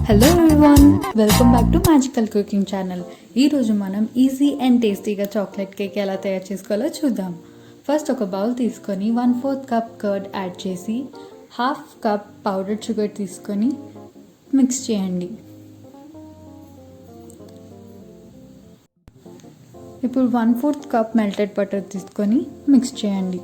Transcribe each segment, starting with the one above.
Hello everyone, welcome back to magical cooking channel. ఈరోజు మనం easy and టేస్టీగా chocolate cake ఎలా తయారు చేసుకోవాలో చూద్దాం. ఫస్ట్ ఒక బౌల్ తీసుకొని 1/4 కప్ కర్డ్ యాడ్ చేసి 1/2 కప్ పౌడర్ షుగర్ తీసుకొని మిక్స్ చేయండి. ఇప్పుడు 1/4 కప్ మెల్టెడ్ బటర్ తీసుకొని మిక్స్ చేయండి.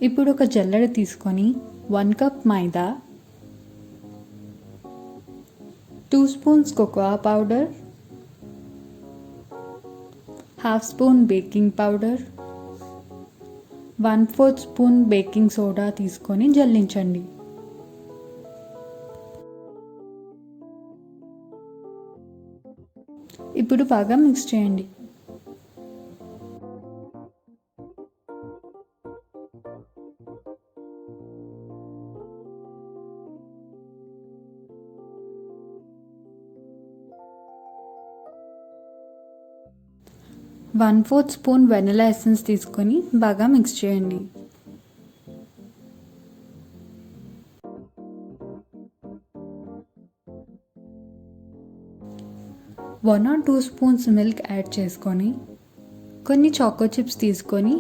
ఇప్పుడు ఒక జల్లెడ తీసుకొని 1 కప్ మైదా, 2 spoons cocoa powder, 1/2 spoon baking powder, 1/4 spoon baking soda తీసుకొని జల్లించండి. ఇప్పుడు బాగా మిక్స్ చేయండి. వన్ 1/4 స్పూన్ వెనిలా ఎసెన్స్ తీసుకొని బాగా మిక్స్ చేయండి. One or 2 spoons milk add చేసుకొని కొన్ని చాకో చిప్స్ తీసుకొని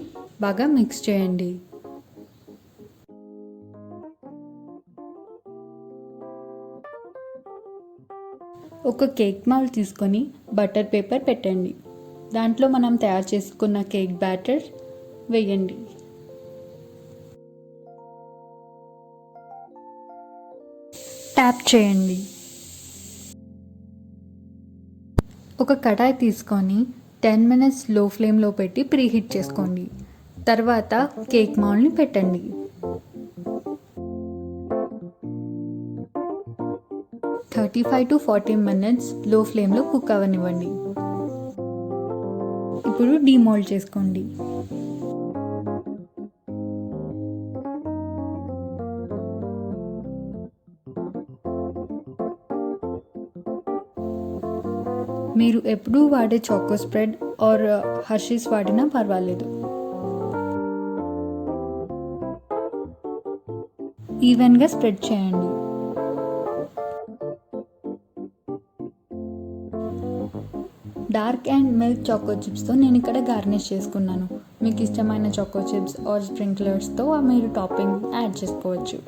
బాగా మిక్స్ చేయండి. ఒక కేక్ మౌల్డ్ తీసుకొని బటర్ పేపర్ పెట్టండి. దాంట్లో మనం తయారు చేసుకున్న కేక్ బ్యాటర్ వేయండి. ట్యాప్ చేయండి. ఒక కడాయి తీసుకొని 10 మినిట్స్ లో ఫ్లేమ్లో పెట్టి ప్రీహీట్ చేసుకోండి. తర్వాత కేక్ మౌల్డ్ని పెట్టండి. థర్టీ 35 to 40 మినిట్స్ లో ఫ్లేమ్లో కుక్ అవ్వనివ్వండి. ఇప్పుడు డీమోల్డ్ చేసుకోండి. మీరు ఎప్పుడూ వాడే చాకో స్ప్రెడ్ ఆర్ హర్షీస్ వాడినా పర్వాలేదు. ఈవెన్గా స్ప్రెడ్ చేయండి. డార్క్ అండ్ మిల్క్ చాకో చిప్స్తో నేను ఇక్కడ గార్నిష్ చేసుకున్నాను. మీకు ఇష్టమైన చాకో చిప్స్ ఆర్ స్ప్రింక్లర్స్తో మీరు టాపింగ్ యాడ్ చేసుకోవచ్చు.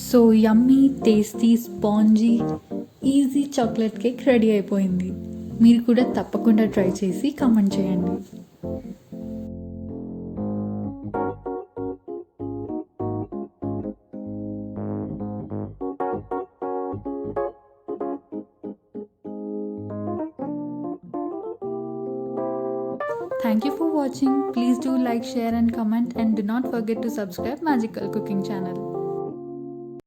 So yummy, tasty, spongy, easy chocolate cake ready అయిపోయింది. మీరు కూడా తప్పకుండా ట్రై చేసి కామెంట్ చేయండి. Thank you for watching. Please do like, share and comment, and do not forget to subscribe Magical Cooking channel.